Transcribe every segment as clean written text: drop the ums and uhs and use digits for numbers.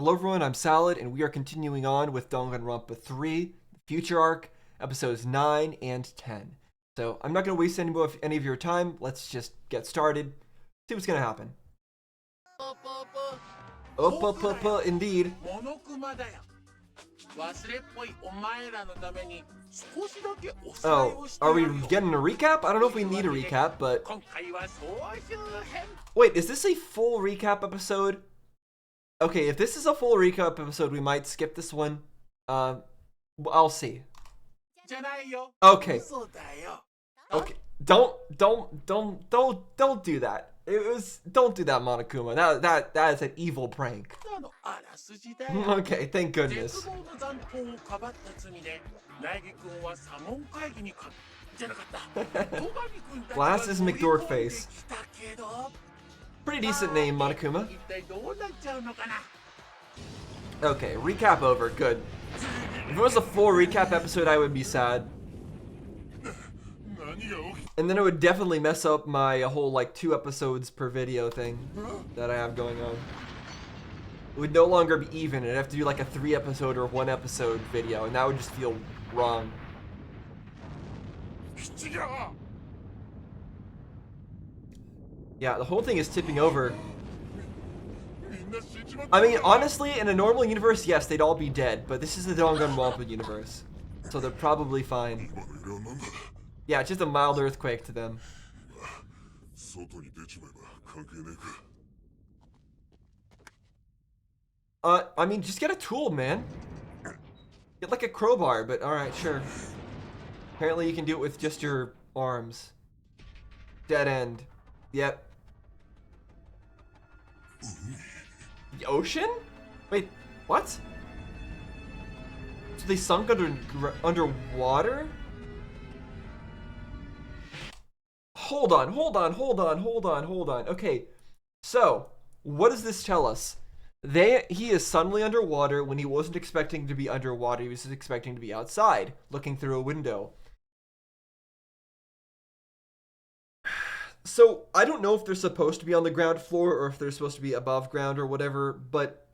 Hello everyone, I'm Salad, and we are continuing on with Danganronpa 3, the Future Arc, episodes 9 and 10. So, I'm not going to waste any of your time, let's just get started, see what's going to happen. Indeed. Oh, are we getting a recap? I don't know if we need a recap, but... Wait, is this a full recap episode? Okay, if this is a full recap episode, we might skip this one. I'll see. Okay. Okay. Don't do that. Don't do that, Monokuma. That is an evil prank. Okay, thank goodness. Glasses McDorkface. Pretty decent name, Monokuma. Okay, recap over. Good. If it was a full recap episode, I would be sad. And then it would definitely mess up my whole, like, 2 episodes per video thing that I have going on. It would no longer be even. It'd have to do, like, a 3 episode or 1 episode video, and that would just feel wrong. Yeah, the whole thing is tipping over. I mean, honestly, in a normal universe, yes, they'd all be dead, but this is the Danganronpa universe, so they're probably fine. Yeah, it's just a mild earthquake to them. I mean, just get a tool, man. Get like a crowbar, but alright, sure. Apparently you can do it with just your arms. Dead end. Yep. The ocean? Wait, what? So they sunk underwater? Hold on. Okay, so what does this tell us? He is suddenly underwater when he wasn't expecting to be underwater. He was expecting to be outside, looking through a window. So, I don't know if they're supposed to be on the ground floor or if they're supposed to be above ground or whatever, but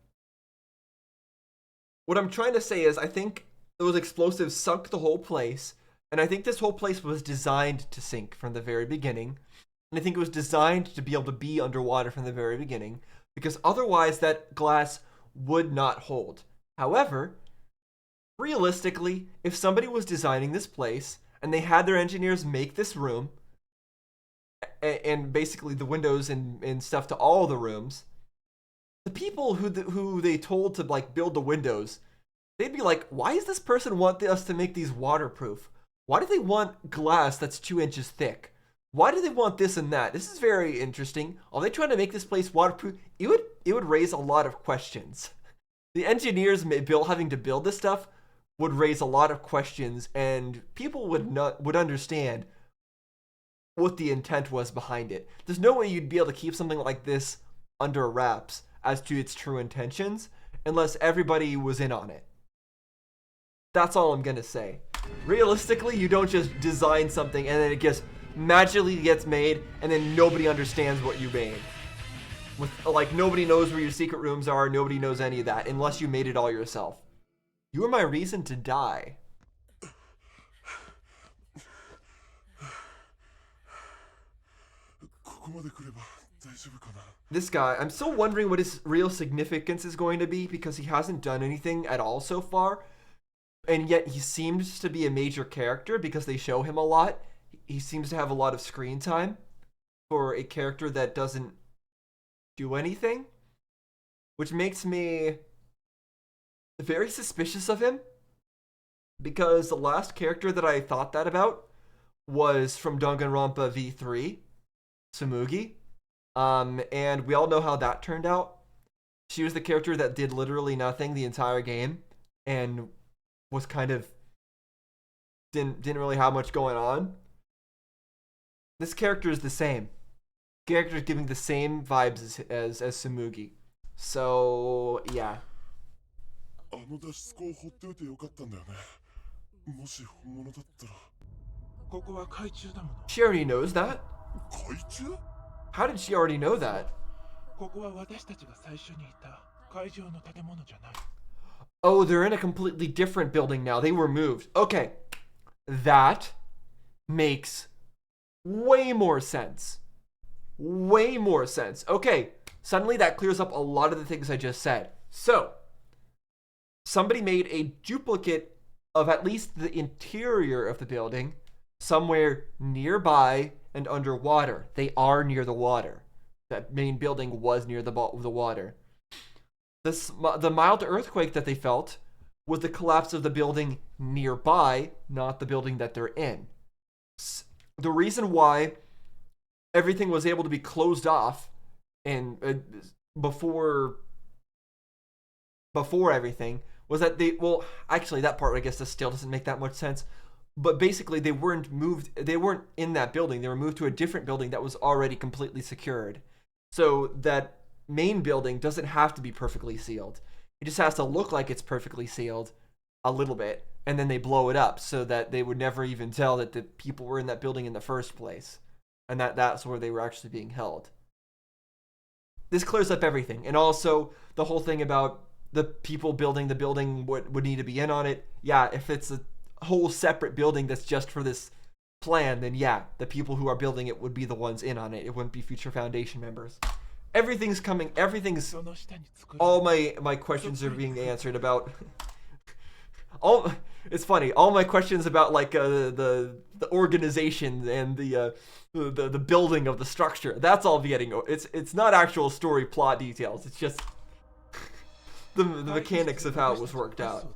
what I'm trying to say is I think those explosives sunk the whole place, and I think this whole place was designed to sink from the very beginning, and I think it was designed to be able to be underwater from the very beginning, because otherwise that glass would not hold. However, realistically, if somebody was designing this place, and they had their engineers make this room, and basically the windows and stuff to all the rooms, the people who they told to like build the windows, they'd be like, why does this person want us to make these waterproof? Why do they want glass that's 2 inches thick? Why do they want this and that? This is very interesting. Are they trying to make this place waterproof? It would raise a lot of questions. The engineers having to build this stuff would raise a lot of questions, and people would understand what the intent was behind it. There's no way you'd be able to keep something like this under wraps as to its true intentions unless everybody was in on it. That's all I'm gonna say. Realistically, you don't just design something and then it just magically gets made and then nobody understands what you made. Like, nobody knows where your secret rooms are, nobody knows any of that unless you made it all yourself. You are my reason to die. This guy, I'm still wondering what his real significance is going to be because he hasn't done anything at all so far. And yet he seems to be a major character because they show him a lot. He seems to have a lot of screen time for a character that doesn't do anything, which makes me very suspicious of him because the last character that I thought that about was from Danganronpa V3, Tsumugi. And we all know how that turned out. She was the character that did literally nothing the entire game and was kind of didn't really have much going on. This character is the same. The character is giving the same vibes as Tsumugi. So yeah. She already knows that. How did she already know that? Oh, they're in a completely different building now. They were moved. Okay. That makes way more sense. Way more sense. Okay. Suddenly that clears up a lot of the things I just said. So, somebody made a duplicate of at least the interior of the building somewhere nearby and underwater. They are near the water. That main building was near the water. The mild earthquake that they felt was the collapse of the building nearby, not the building that they're in. The reason why everything was able to be closed off and before everything was that actually that part I guess that still doesn't make that much sense. But basically they weren't in that building. They were moved to a different building that was already completely secured. So that main building doesn't have to be perfectly sealed. It just has to look like it's perfectly sealed a little bit, and then they blow it up so that they would never even tell that the people were in that building in the first place, and that's where they were actually being held. This clears up everything, and also the whole thing about the people building the building would need to be in on it. Yeah, if it's a whole separate building that's just for this plan, then yeah, the people who are building it would be the ones in on it. It wouldn't be future Foundation members. All my questions are being answered about it's funny, all my questions about like the organization and the building of the structure, that's all getting, it's not actual story plot details, it's just the mechanics of how it was worked out.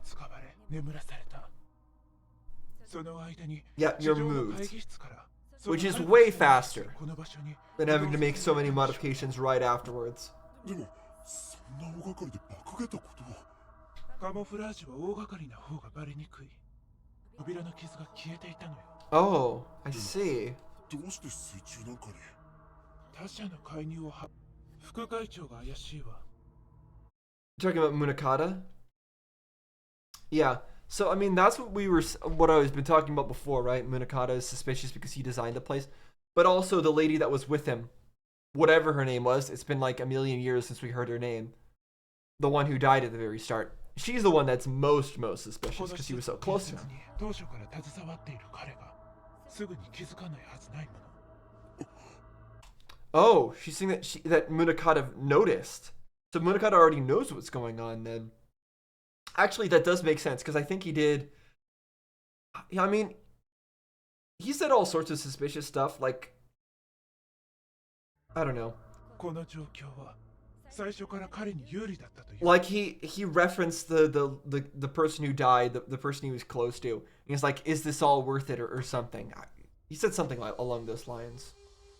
Yeah, you're moved, which is way faster than having to make so many modifications right afterwards. Oh, I see. Talking about Munakata? Yeah. So I mean that's what I was been talking about before, right? Munakata is suspicious because he designed the place, but also the lady that was with him, whatever her name was, it's been like a million years since we heard her name. The one who died at the very start. She's the one that's most suspicious because he was so close to him. Oh, she's saying that Munakata noticed. So Munakata already knows what's going on then. Actually, that does make sense because I think he did. I mean, he said all sorts of suspicious stuff. Like, I don't know. Like he referenced the person who died, the person he was close to. And he's like, "Is this all worth it?" or something. He said something along those lines,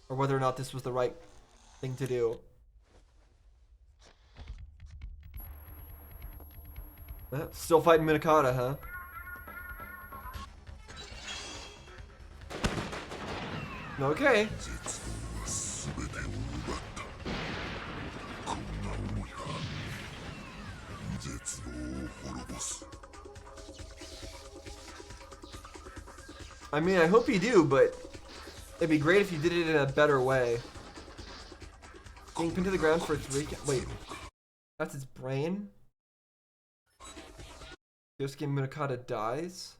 or whether or not this was the right thing to do. Still fighting Munakata, huh? Okay. I mean, I hope you do, but it'd be great if you did it in a better way. Being pinned to the ground for 3. Wait, that's its brain? Yosuke Munakata dies?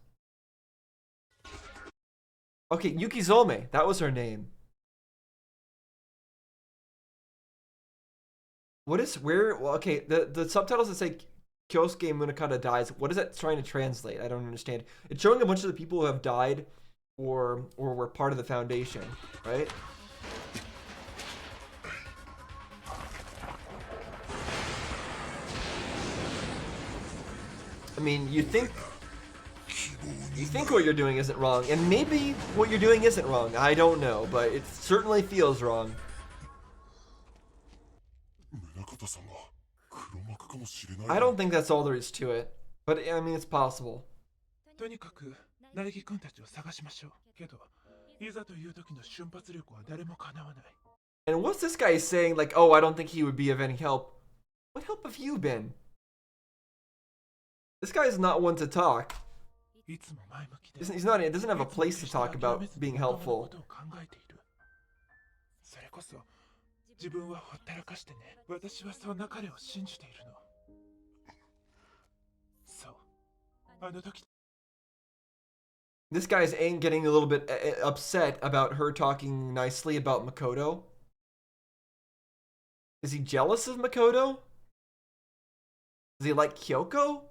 Okay, Yukizome. That was her name. What is, where, well, okay, the subtitles that say Kyosuke Munakata dies, what is that trying to translate? I don't understand. It's showing a bunch of the people who have died or were part of the Foundation, right? I mean, you think what you're doing isn't wrong, and maybe what you're doing isn't wrong. I don't know, but it certainly feels wrong. I don't think that's all there is to it, but I mean, it's possible. And what's this guy saying, like, oh, I don't think he would be of any help? What help have you been? This guy's not one to talk. He's not. He doesn't have a place to talk about being helpful. This guy's getting a little bit upset about her talking nicely about Makoto. Is he jealous of Makoto? Does he like Kyoko?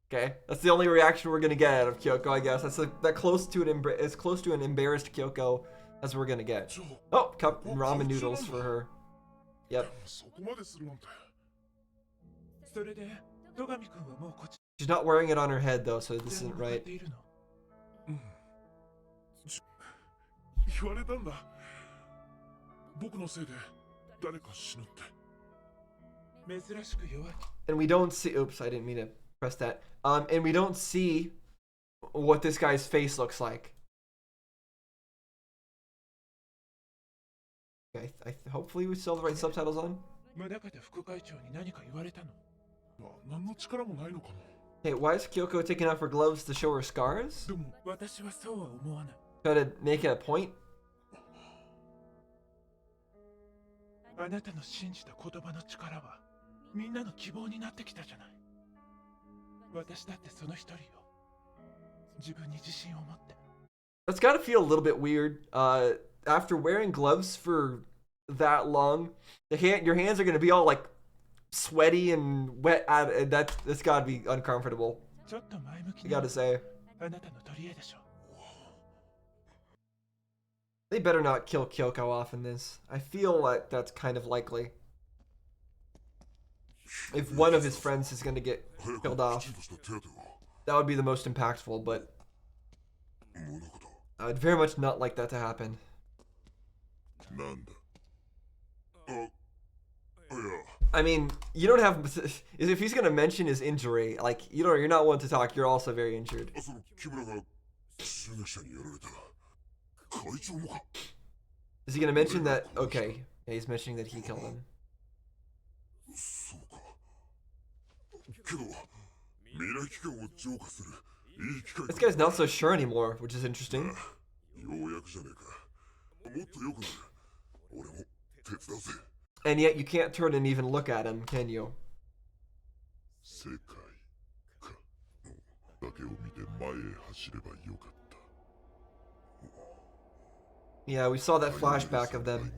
Okay, that's the only reaction we're gonna get out of Kyoko, I guess. That's that close to as close to an embarrassed Kyoko as we're gonna get. Oh, cup ramen noodles for her. Yep. She's not wearing it on her head though, so this isn't right. And we don't see. Oops, I didn't mean to press that. And we don't see what this guy's face looks like. Okay, hopefully we still have the right subtitles on. Hey, why is Kyoko taking off her gloves to show her scars? Try to make it a point? That's gotta feel a little bit weird. After wearing gloves for that long, your hands are gonna be all like sweaty and wet. That's gotta be uncomfortable. I gotta say. They better not kill Kyoko off in this. I feel like that's kind of likely. If one of his friends is gonna get killed off, that would be the most impactful, but I'd very much not like that to happen. I mean, you don't have. If he's gonna mention his injury, like you're not one to talk. You're also very injured. Is he gonna mention that? Okay, yeah, he's mentioning that he killed him. This guy's not so sure anymore, which is interesting. And yet you can't turn and even look at him, can you? Yeah, we saw that flashback of them.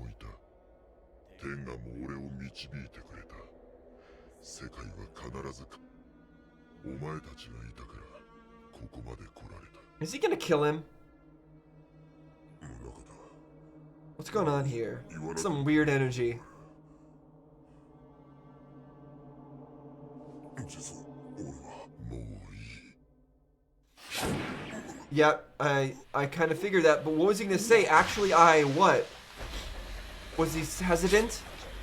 Is he gonna kill him? What's going on here? Some weird energy. Yep, I kind of figured that, but what was he gonna say? Actually, what? Was he hesitant?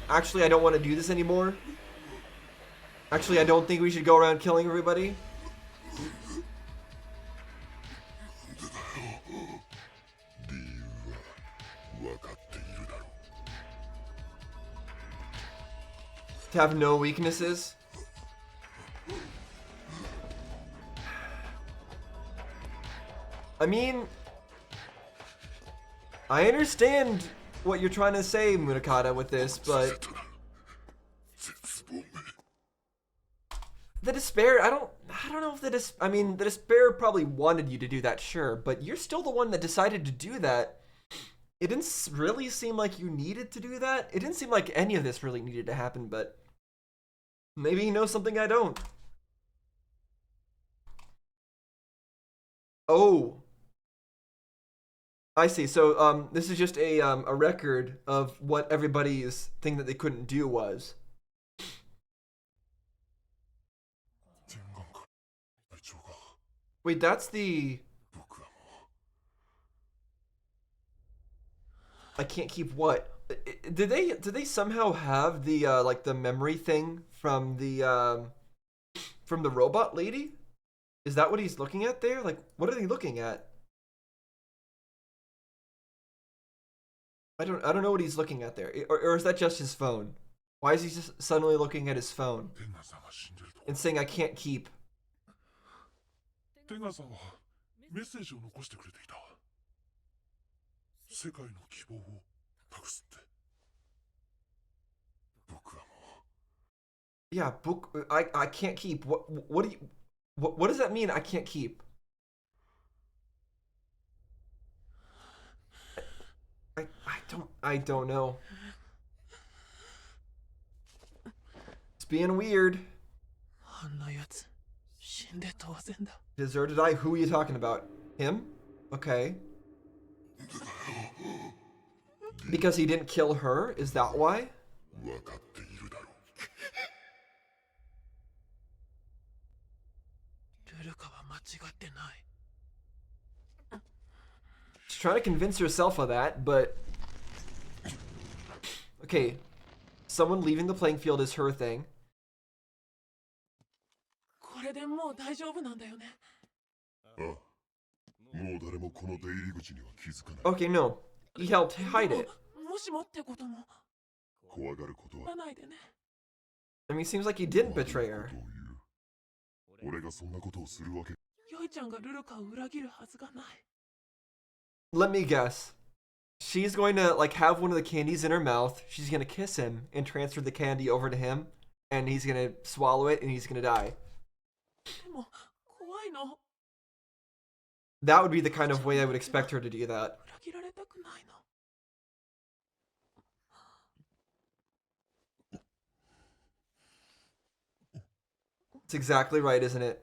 Actually, I don't want to do this anymore. Actually, I don't think we should go around killing everybody. To have no weaknesses. I mean, I understand what you're trying to say, Munakata, with this, but the despair, I don't know if the despair probably wanted you to do that, sure, but you're still the one that decided to do that. It didn't really seem like you needed to do that. It didn't seem like any of this really needed to happen, but maybe he knows something I don't. Oh, I see. So this is just a record of what everybody's thing that they couldn't do was. Wait, that's the. I can't keep what? Did they somehow have the like the memory thing from the robot lady? Is that what he's looking at there? Like, what are they looking at? I don't know what he's looking at there. Or is that just his phone? Why is he just suddenly looking at his phone and saying I can't keep? Yeah, book. I can't keep. What do you? What does that mean? I can't keep. I don't know. It's being weird. Deserted eye? Who are you talking about? Him? Okay. Because he didn't kill her? Is that why? She's trying to convince herself of that, but... Okay. Someone leaving the playing field is her thing. Okay, no. He helped hide it. I mean, it seems like he didn't betray her. Let me guess. She's going to, like, have one of the candies in her mouth. She's going to kiss him and transfer the candy over to him. And he's going to swallow it and he's going to die. That would be the kind of way I would expect her to do that. It's exactly right, isn't it?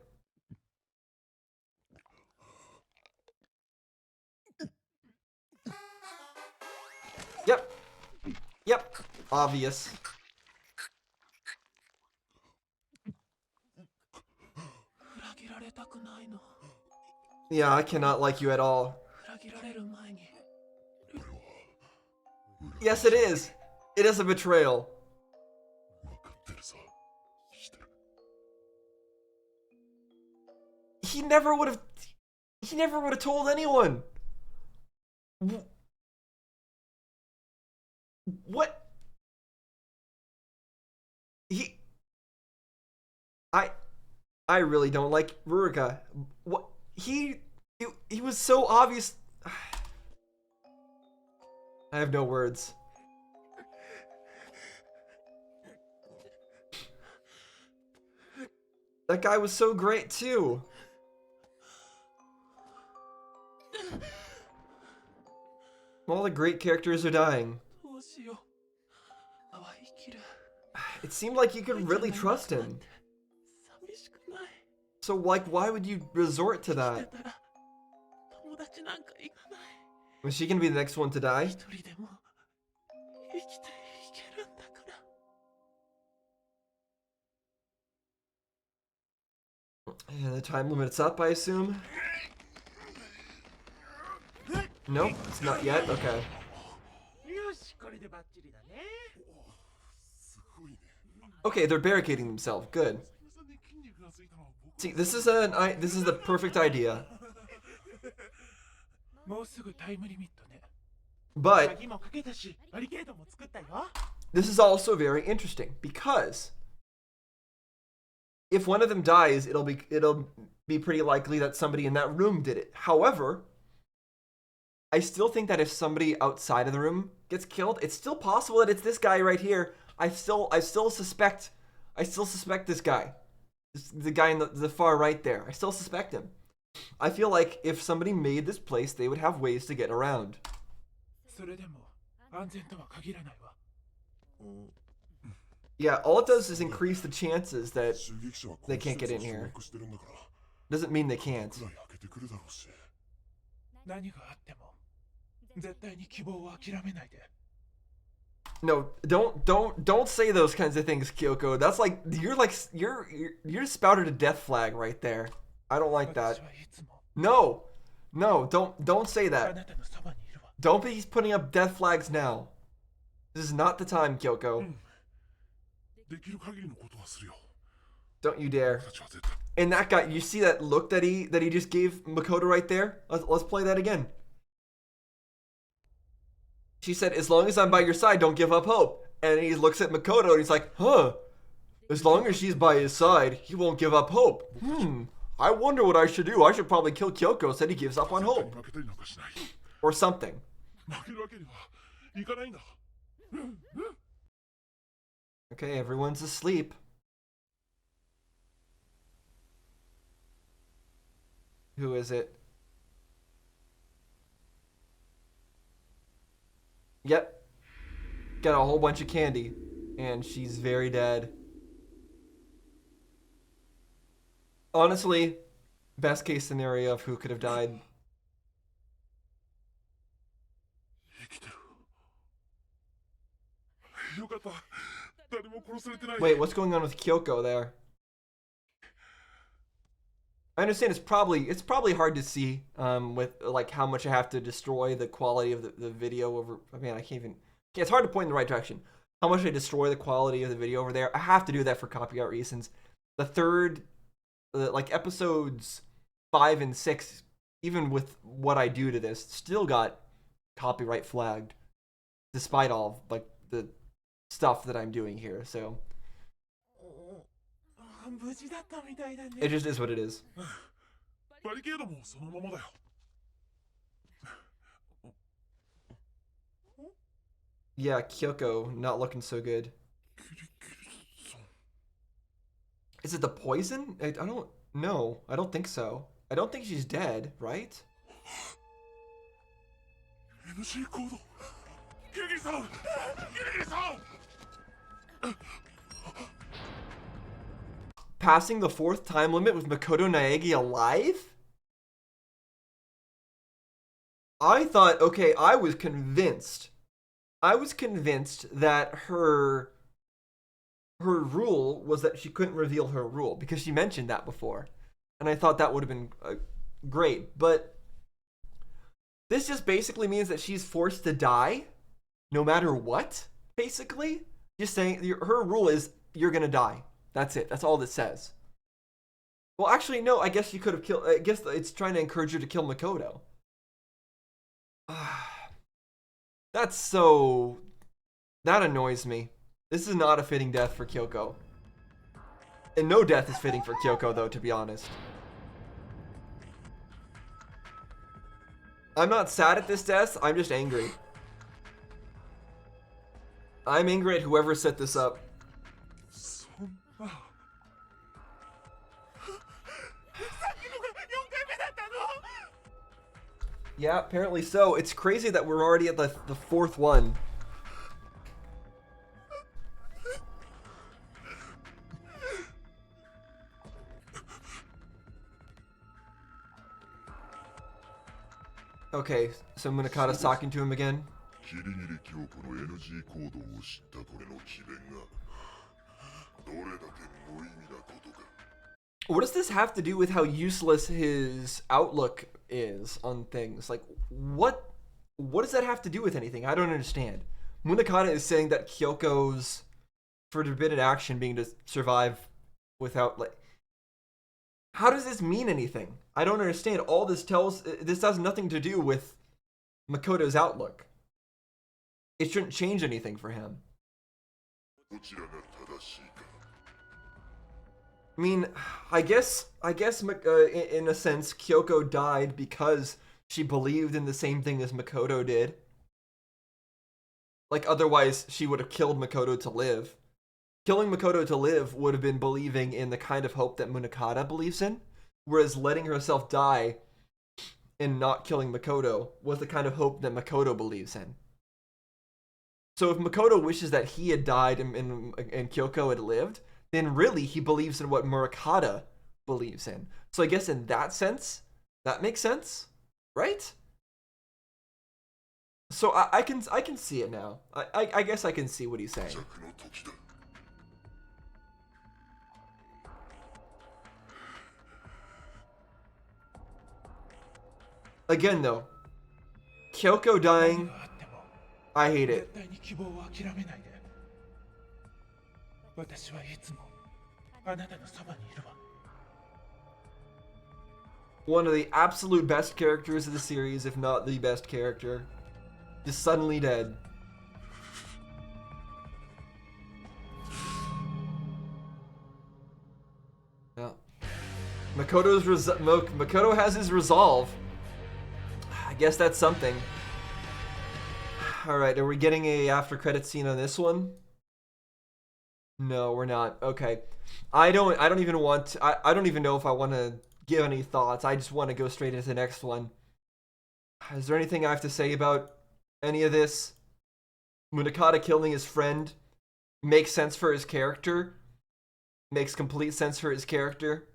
Yep. Yep. Obvious. Yeah, I cannot like you at all. Yes, it is. It is a betrayal. He never would have told anyone. What? I really don't like Ruruka. What? He was so obvious. I have no words. That guy was so great too. All the great characters are dying. It seemed like you could really trust him. So, like, why would you resort to that? Was she gonna be the next one to die? And the time limit's up, I assume? Nope, it's not yet. Okay. Okay, they're barricading themselves. Good. See, this is the perfect idea. But this is also very interesting because if one of them dies, it'll be pretty likely that somebody in that room did it. However, I still think that if somebody outside of the room gets killed, it's still possible that it's this guy right here. I still suspect this guy. The guy in the far right there. I still suspect him. I feel like if somebody made this place, they would have ways to get around. Yeah, all it does is increase the chances that they can't get in here. Doesn't mean they can't. No, don't say those kinds of things, Kyoko. That's like you're spouted a death flag right there. I don't like that. No, don't say that. Don't be putting up death flags now. This is not the time, Kyoko. Don't you dare. And that guy, you see that look that he just gave Makoto right there? Let's play that again. She said, as long as I'm by your side, don't give up hope. And he looks at Makoto and he's like, huh, as long as she's by his side, he won't give up hope. I wonder what I should do. I should probably kill Kyoko, said he gives up on hope. Or something. Okay, everyone's asleep. Who is it? Yep. Got a whole bunch of candy. And she's very dead. Honestly, best case scenario of who could have died. Wait, what's going on with Kyoko there? I understand it's probably hard to see with like how much I have to destroy the quality of the video over. I mean, I can't even. It's hard to point in the right direction. How much I destroy the quality of the video over there. I have to do that for copyright reasons. The third, like episodes 5 and 6, even with what I do to this, still got copyright flagged, despite all like the stuff that I'm doing here. So it just is what it is. Yeah, Kyoko not looking so good. Is it the poison? I don't know. I don't think so. I don't think she's dead, right? Passing the 4th time limit with Makoto Naegi alive? I thought, okay, I was convinced that her rule was that she couldn't reveal her rule because she mentioned that before. And I thought that would have been great. But this just basically means that she's forced to die no matter what, basically. Just saying, her rule is you're going to die. That's it. That's all it says. Well, actually, no, I guess you could have killed. I guess it's trying to encourage you to kill Makoto. That's so. That annoys me. This is not a fitting death for Kyoko. And no death is fitting for Kyoko, though, to be honest. I'm not sad at this death, I'm just angry. I'm angry at whoever set this up. Yeah, apparently so. It's crazy that we're already at the 4th one. Okay, so Munakata's talking to him again. What does this have to do with how useless his outlook is on things? Like, what does that have to do with anything? I don't understand. Munakata is saying that Kyoko's forbidden action being to survive without, like... How does this mean anything? I don't understand. All this has nothing to do with Makoto's outlook. It shouldn't change anything for him. I mean, I guess in a sense, Kyoko died because she believed in the same thing as Makoto did. Like, otherwise, she would have killed Makoto to live. Killing Makoto to live would have been believing in the kind of hope that Munakata believes in, whereas letting herself die and not killing Makoto was the kind of hope that Makoto believes in. So if Makoto wishes that he had died and Kyoko had lived, then really he believes in what Murakata believes in. So I guess in that sense, that makes sense, right? So I can see it now. I guess I can see what he's saying. Again, though, Kyoko dying, I hate it. One of the absolute best characters of the series, if not the best character, just suddenly dead. Yeah. Makoto has his resolve. I guess that's something. All right, are we getting a after credit scene on this one? No, we're not. Okay. I don't even want to, I don't even know if I want to give any thoughts. I just want to go straight into the next one. Is there anything I have to say about any of this? Munakata killing his friend makes sense for his character. Makes complete sense for his character.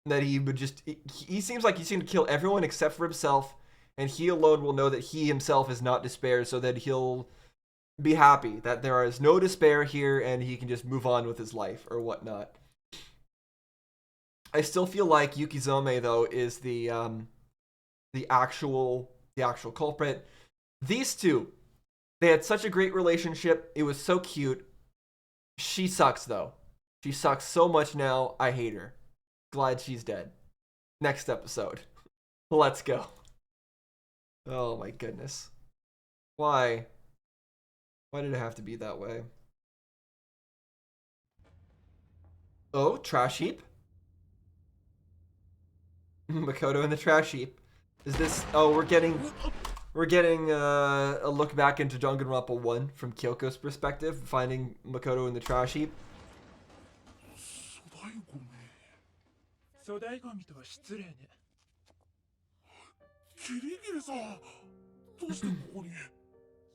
That he would just, he seems like he's going to kill everyone except for himself, and he alone will know that he himself is not despair, so that he'll be happy that there is no despair here and he can just move on with his life or whatnot. I still feel like Yukizome though is the actual culprit. These two, they had such a great relationship. It was so cute. She sucks though. She sucks so much now. I hate her. Glad she's dead. Next episode. Let's go. Oh my goodness. Why? Why did it have to be that way? Oh, trash heap. Makoto in the trash heap. Is this? Oh, we're getting a look back into Danganronpa 1 from Kyoko's perspective, finding Makoto in the trash heap. 粗大ゴミとは失礼ね。キリギリさん、どうしてここに？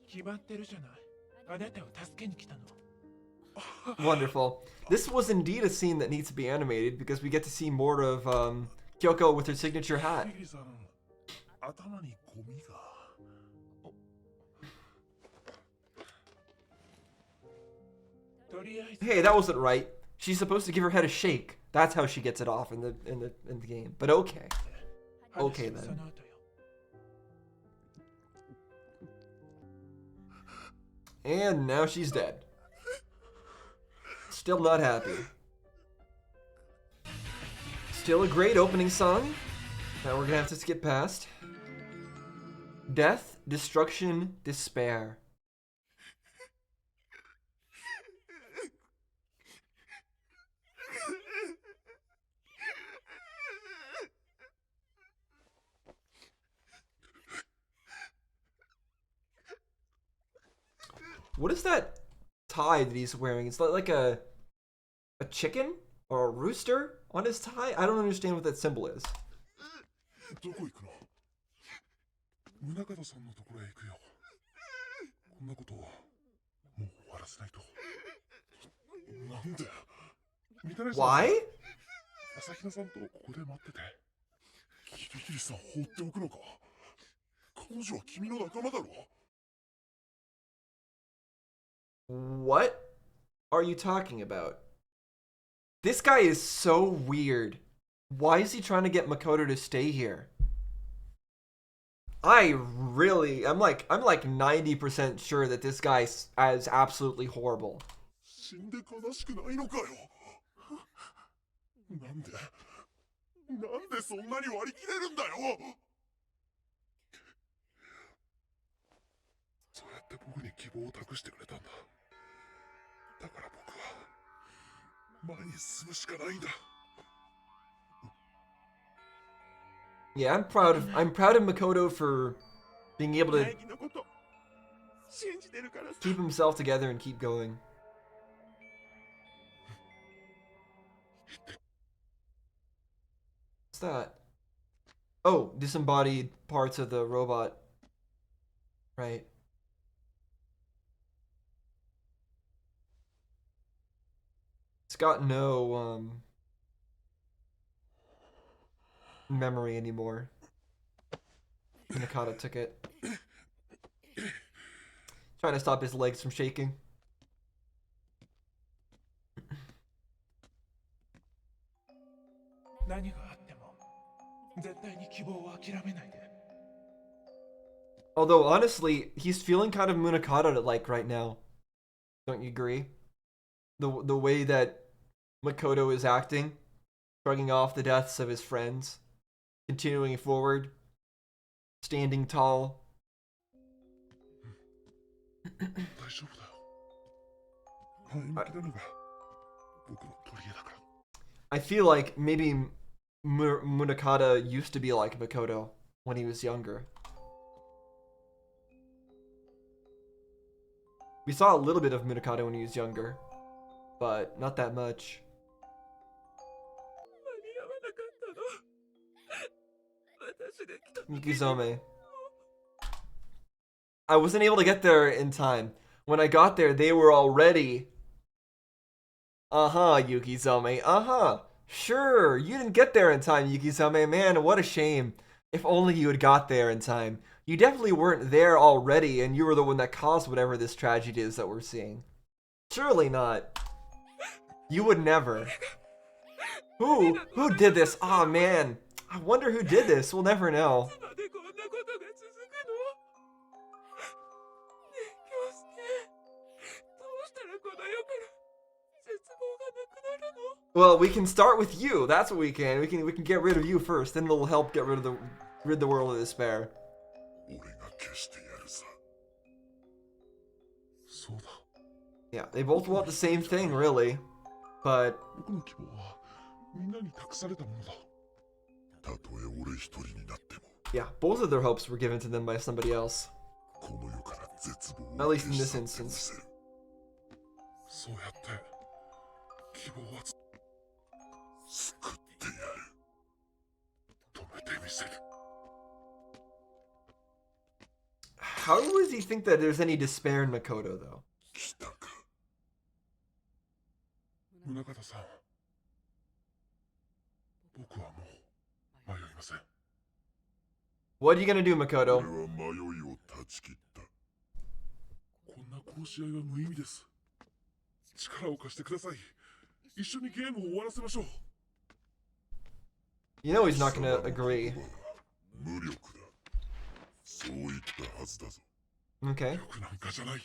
決まってるじゃない。あなたを助けに来たの。Wonderful. This was indeed a scene that needs to be animated because we get to see more of Kyoko with her signature hat. Hey, that wasn't right. She's supposed to give her head a shake. That's how she gets it off in the game. But okay. Okay then. And now she's dead. Still not happy. Still a great opening song that we're gonna have to skip past. Death, destruction, despair. What is that tie that he's wearing? It's like a chicken or a rooster on his tie? I don't understand what that symbol is. Why? What are you talking about? This guy is so weird. Why is he trying to get Makoto to stay here? I'm like 90% sure that this guy is absolutely horrible. Yeah, I'm proud of Makoto for being able to keep himself together and keep going. What's that? Oh, disembodied parts of the robot. Right. It's got no memory anymore. Nakata took it. Trying to stop his legs from shaking. Although honestly, he's feeling kind of Munakata like right now. Don't you agree? The way that Makoto is acting, shrugging off the deaths of his friends, continuing forward, standing tall. I feel like maybe Munakata used to be like Makoto when he was younger. We saw a little bit of Munakata when he was younger, but not that much. 間に合わなかったの。私が来た時に Yukizome. I wasn't able to get there in time. When I got there, they were already... Uh-huh, Yukizome. Uh-huh. Sure, you didn't get there in time, Yukizome. Man, what a shame. If only you had got there in time. You definitely weren't there already, and you were the one that caused whatever this tragedy is that we're seeing. Surely not. You would never. Who? Who did this? Aw, oh, man. I wonder who did this. We'll never know. いつまでこんなことが続くの？ねえ、京介。どうしたらこの世から絶望がなくなるの？ Well, we can start with you. That's what we can. We can get rid of you first. Then it'll help get rid of the world of despair. 俺が消してやるさ。そうだ。 Yeah, they both want the same thing, really. But 僕の希望はみんなに託されたものだ。たとえ俺一人になっても。 yeah, both of their hopes were given to them by somebody else. この世から絶望を At least in 消 this し去ってみ instance. せる。そうやって希望は救ってやる。止めてみせる。 How does he think that there's any despair in Makoto, though? 来たか。宗像さん。僕はもう迷いません。 What are you gonna do, 俺 Makoto? は迷いを断ち切った。こんな殺し合いは無意味です。力を貸してください。一緒にゲームを終わらせましょう。 You know he's not gonna agree. 無力だ。そう言ったはずだぞ。 Okay. 力なんかじゃない。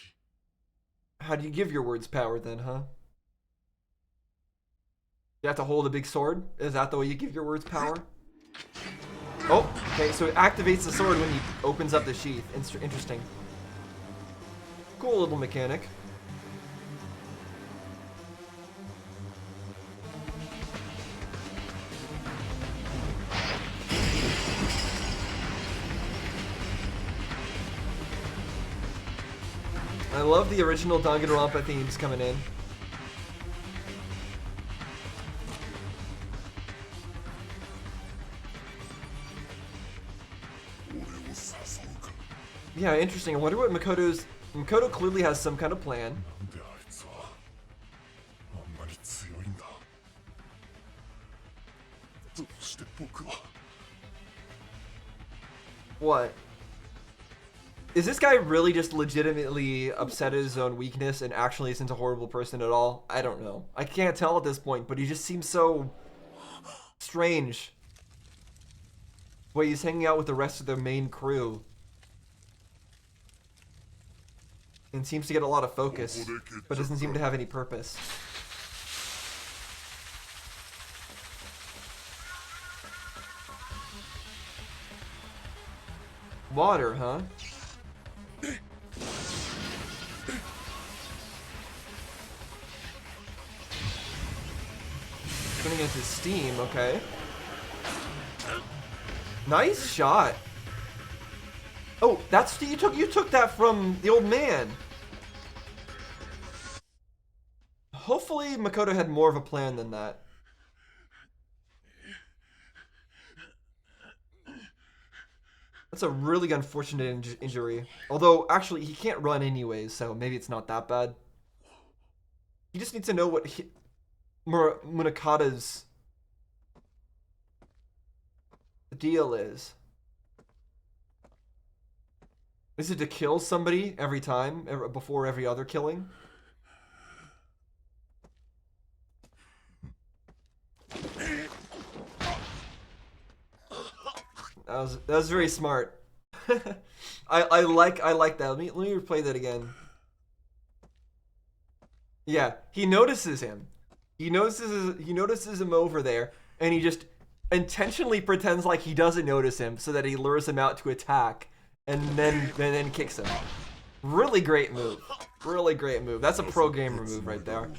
How do you give your words power, then, huh? You have to hold a big sword? Is that the way you give your words power? Oh, okay, so it activates the sword when he opens up the sheath. Interesting. Cool little mechanic. I love the original Danganronpa themes coming in. Yeah, interesting. I wonder what Makoto's... Makoto clearly has some kind of plan. なんであいつはあんなに強いんだ。どうして僕は。 What? Is this guy really just legitimately upset at his own weakness and actually isn't a horrible person at all? I don't know. I can't tell at this point, but he just seems so strange. Wait, he's hanging out with the rest of the main crew. And seems to get a lot of focus, but doesn't seem to have any purpose. Water, huh? Turning into steam, okay. Nice shot. Oh, that's you took that from the old man. Hopefully Makoto had more of a plan than that. That's a really unfortunate injury. Although, actually, he can't run anyways, so maybe it's not that bad. He just needs to know what Munakata's deal is. Is it to kill somebody every time, before every other killing? That was very smart. I like that. Let me replay that again. Yeah, he notices him. He notices him over there, and he just intentionally pretends like he doesn't notice him, so that he lures him out to attack, and then kicks him. Really great move. Really great move. That's a pro gamer move right there.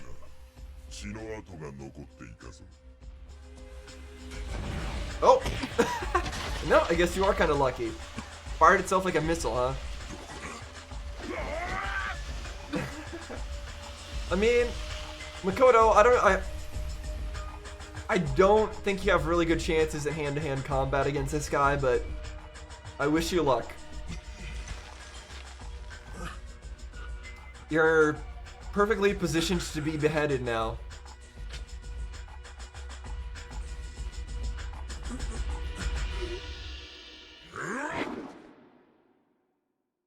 Oh! No, I guess you are kind of lucky. Fired itself like a missile, huh? I mean, Makoto, I don't think you have really good chances at hand-to-hand combat against this guy, but I wish you luck. You're perfectly positioned to be beheaded now.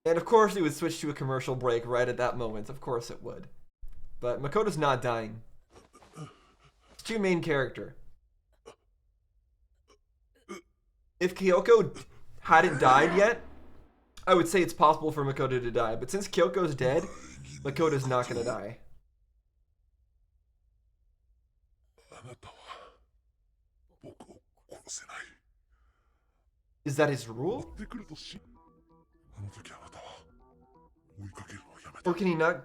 And of course it would switch to a commercial break right at that moment. Of course it would. But Makoto's not dying. It's your main character. If Kyoko hadn't died yet, I would say it's possible for Makoto to die. But since Kyoko's dead, Makoto's not gonna die. Is that his rule? Or can he not?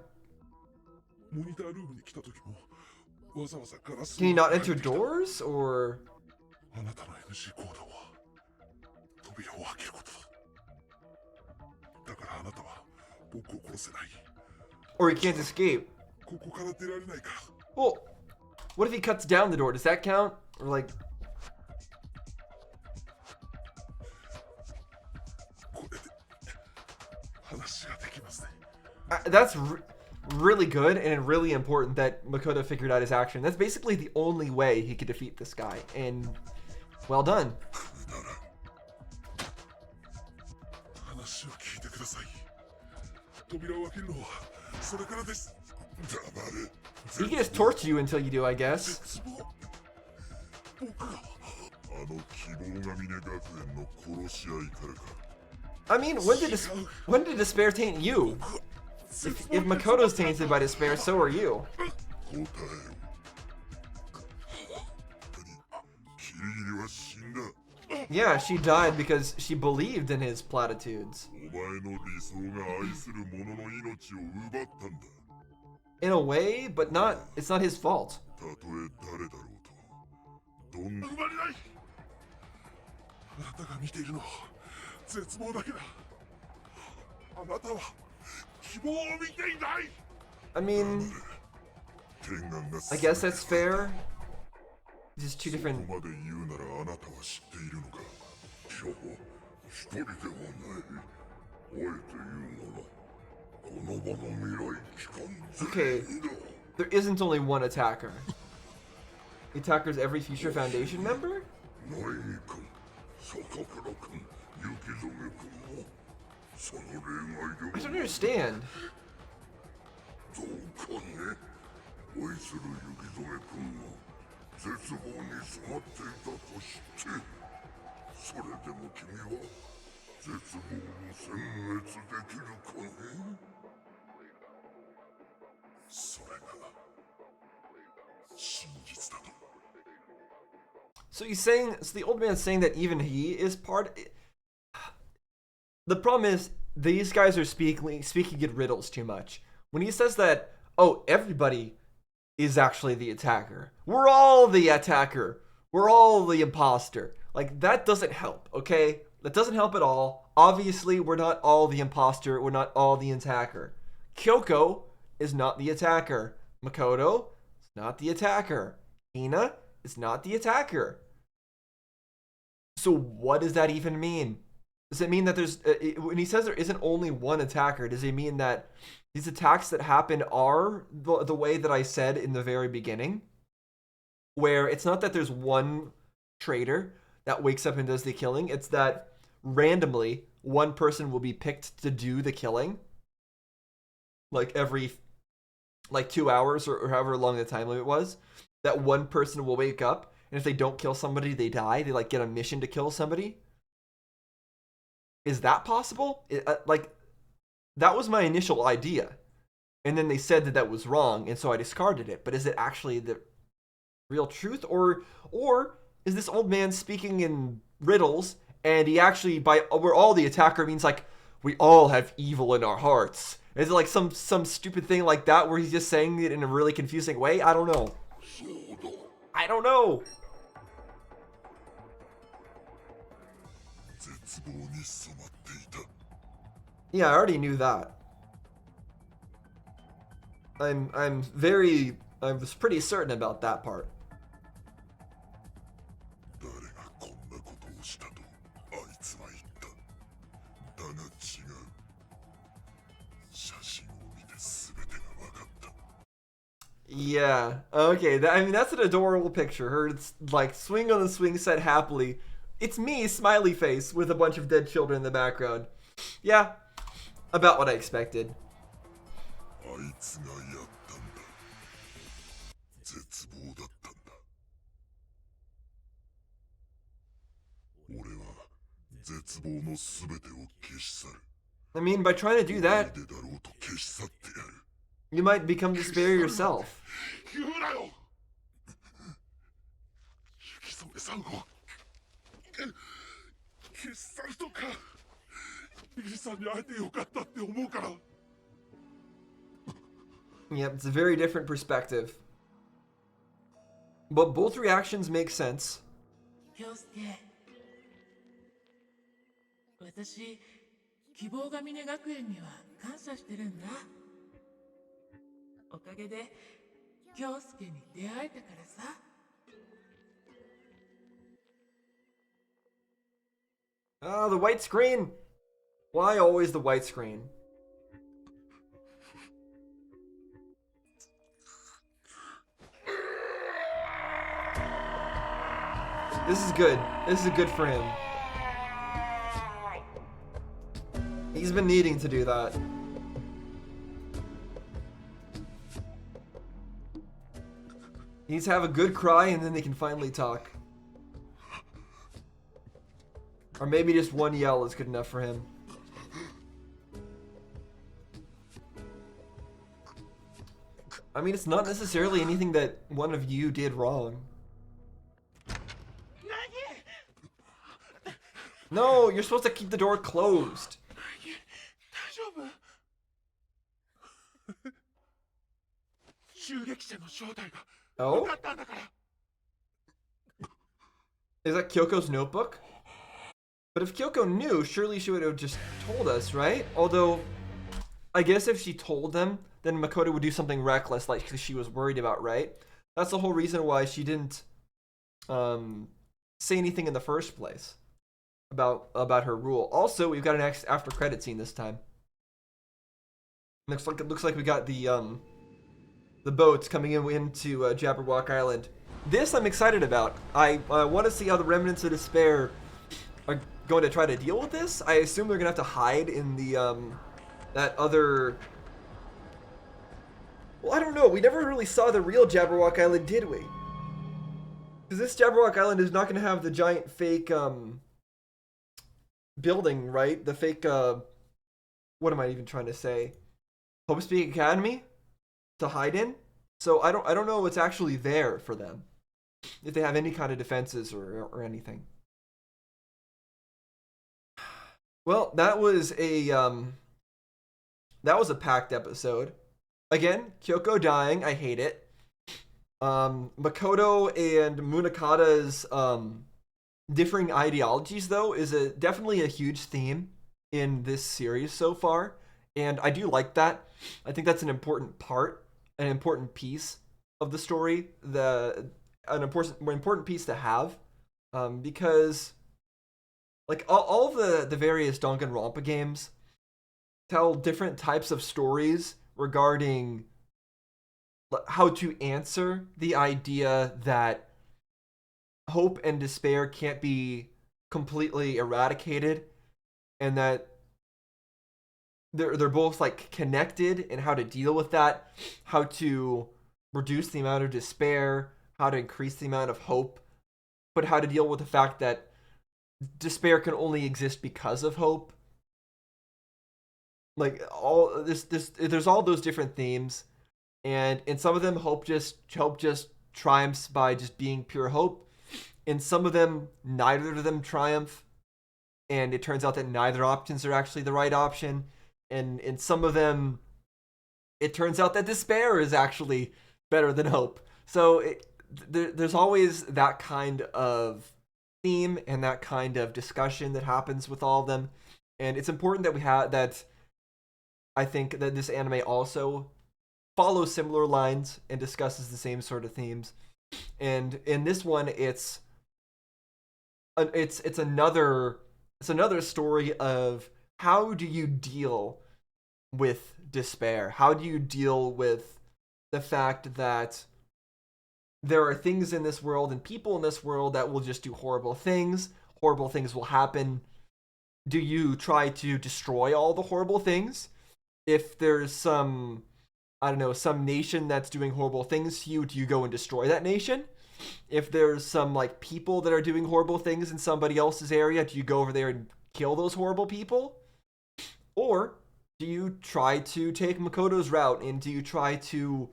Can he not enter doors? Or? Or he can't escape. Well, what if he cuts down the door? Does that count? Or like... That's really good and really important that Makoto figured out his action. That's basically the only way he could defeat this guy. And well done. He can just torture you until you do, I guess. I mean, when did despair taint you? If Makoto's tainted by despair, so are you. Yeah, she died because she believed in his platitudes. In a way, but not. It's not his fault. I mean, I guess that's fair. Just two different. Okay, there isn't only one attacker. The attacker's every future Foundation member? I don't understand. So he's saying, so the old man's saying that even he is part. The problem is these guys are speaking in riddles too much. When he says that, oh, everybody is actually the attacker. We're all the attacker. We're all the imposter. Like, that doesn't help, okay? That doesn't help at all. Obviously, we're not all the imposter. We're not all the attacker. Kyoko is not the attacker. Makoto is not the attacker. Hina is not the attacker. So what does that even mean? Does it mean that there's, when he says there isn't only one attacker, does he mean that these attacks that happen are the way that I said in the very beginning? Where it's not that there's one traitor that wakes up and does the killing, it's that randomly one person will be picked to do the killing. Like every, 2 hours or however long the time limit was. That one person will wake up, and if they don't kill somebody, they die. They get a mission to kill somebody. Is that possible? That was my initial idea. And then they said that that was wrong, and so I discarded it. But is it actually the real truth? Or is this old man speaking in riddles, and he actually, we're all the attacker means we all have evil in our hearts? Is it some stupid thing like that where he's just saying it in a really confusing way? I don't know. I don't know. Yeah, I already knew that. I was pretty certain about that part. 誰がこんなことをしたとあいつは言った。だが違う。写真を見て全てが分かった。 Yeah. Okay. I mean, that's an adorable picture. Her like swing on the swing set happily. It's me, smiley face, with a bunch of dead children in the background. Yeah, about what I expected. あいつがやったんだ。絶望だったんだ。俺は絶望の全てを消し去る。 I mean, by trying to do that, でだろうと消し去ってやる。 you might become despair yourself. 言うなよ。雪染さんを消し去るとか。イリさんに会えてよかったって思うから。 Yep, it's a very different perspective. But both reactions make sense. 京介、私、希望が峰学園には感謝してるんだ。おかげで京介に出会えたからさ。Ah, the white screen! Why always the white screen? This is good. This is good for him. He's been needing to do that. He needs to have a good cry and then they can finally talk. Or maybe just one yell is good enough for him. I mean, it's not necessarily anything that one of you did wrong. No, you're supposed to keep the door closed. 大丈夫？襲撃者の正体が Oh? 分かったんだから。Is that Kyoko's notebook? But if Kyoko knew, surely she would have just told us, right? Although, I guess if she told them, then Makoto would do something reckless like she was worried about, right? That's the whole reason why she didn't say anything in the first place about her rule. Also, we've got an after credit scene this time. Looks like we got the boats coming into Jabberwock Island. This I'm excited about. I want to see how the remnants of despair are going to try to deal with this. I assume they're gonna have to hide in the that other. Well, I don't know. We never really saw the real Jabberwock Island, did we? Because this Jabberwock Island is not going to have the giant fake building, right? The fake what am I even trying to say? Hope Speak Academy to hide in. So I don't know what's actually there for them, if they have any kind of defenses or anything. Well, that was a packed episode. Again, Kyoko dying, I hate it. Makoto and Munakata's differing ideologies, though, is definitely a huge theme in this series so far, and I do like that. I think that's an important part, an important piece of the story, an important piece to have, because like all of the various Danganronpa games tell different types of stories regarding how to answer the idea that hope and despair can't be completely eradicated, and that they're both like connected, and how to deal with that, how to reduce the amount of despair, how to increase the amount of hope, but how to deal with the fact that despair can only exist because of hope. Like all this there's all those different themes, and in some of them hope just triumphs by just being pure hope. In some of them, neither of them triumph, and it turns out that neither options are actually the right option. And in some of them, it turns out that despair is actually better than hope. So there's always that kind of theme and that kind of discussion that happens with all of them. And it's important that we have that. I think that this anime also follows similar lines and discusses the same sort of themes. And in this one, it's another story of how do you deal with despair? How do you deal with the fact that there are things in this world and people in this world that will just do horrible things? Horrible things will happen. Do you try to destroy all the horrible things? If there's some, I don't know, some nation that's doing horrible things to you, do you go and destroy that nation? If there's some like people that are doing horrible things in somebody else's area, do you go over there and kill those horrible people? Or do you try to take Makoto's route and do you try to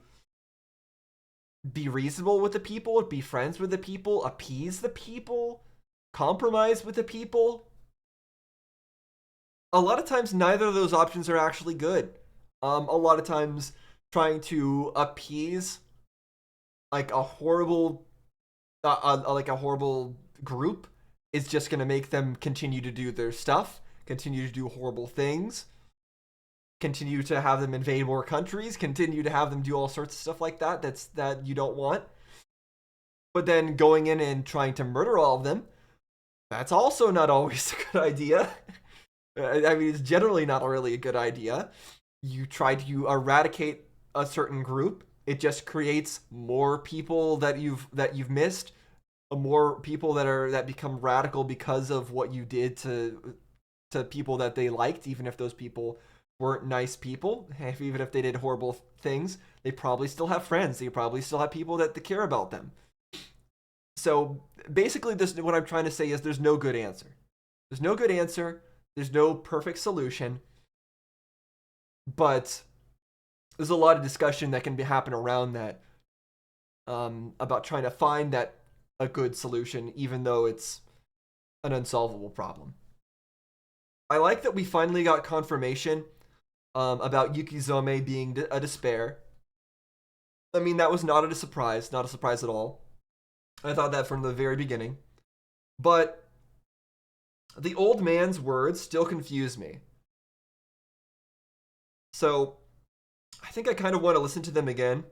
be reasonable with the people, be friends with the people, appease the people, compromise with the people? A lot of times, neither of those options are actually good. A lot of times, trying to appease like a horrible group is just going to make them continue to do their stuff, continue to do horrible things, continue to have them invade more countries, continue to have them do all sorts of stuff like that that you don't want. But then going in and trying to murder all of them, that's also not always a good idea. I mean, it's generally not really a good idea. You try to eradicate a certain group, it just creates more people that you've missed, more people that become radical because of what you did to people that they liked, even if those people weren't nice people. Even if they did horrible things, they probably still have friends. They probably still have people that care about them. So basically, what I'm trying to say is there's no good answer. There's no good answer. There's no perfect solution. But there's a lot of discussion that can happen around that, about trying to find a good solution, even though it's an unsolvable problem. I like that we finally got confirmation about Yukizome being a despair. I mean, that was not a surprise at all. I thought that from the very beginning. But the old man's words still confuse me. So I think I kind of want to listen to them again.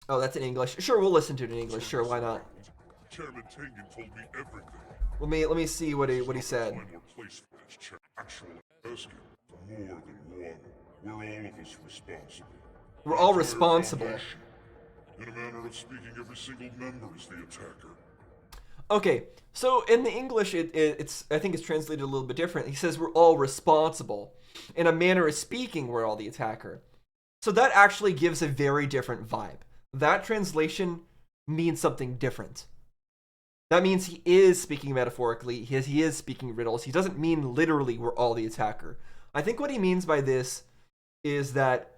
Oh, that's in English. Sure, we'll listen to it in English. Sure, why not? Chairman Tengen told me everything. Let me see what he said. Find more place for this chair. Actually, ask it. More than one. We're all of us responsible. We're all responsible. In a manner of speaking, every single member is the attacker. Okay, so in the English, it's I think it's translated a little bit different. He says we're all responsible. In a manner of speaking, we're all the attacker. So that actually gives a very different vibe. That translation means something different. That means he is speaking metaphorically. He is speaking riddles. He doesn't mean literally we're all the attacker. I think what he means by this is that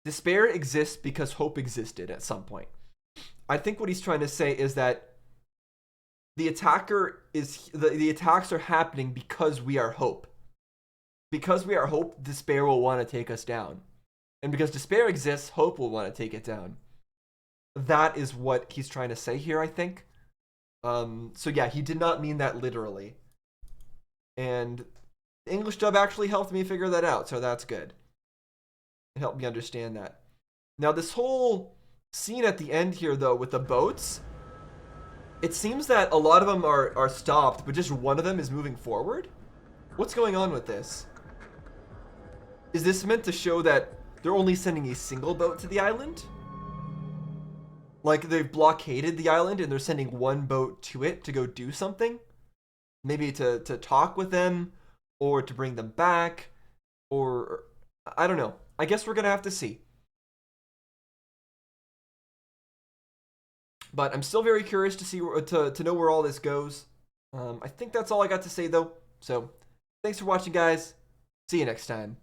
despair exists because hope existed at some point. I think what he's trying to say is that the attacks are happening because we are hope. Because we are hope, despair will want to take us down. And because despair exists, hope will want to take it down. That is what he's trying to say here, I think. So yeah, he did not mean that literally. And the English dub actually helped me figure that out, so that's good. It helped me understand that. Now this whole scene at the end here, though, with the boats, it seems that a lot of them are stopped, but just one of them is moving forward? What's going on with this? Is this meant to show that they're only sending a single boat to the island? Like they've blockaded the island and they're sending one boat to it to go do something? Maybe to talk with them, or to bring them back, or I don't know. I guess we're gonna have to see. But I'm still very curious to see to know where all this goes. I think that's all I got to say though. So thanks for watching, guys. See you next time.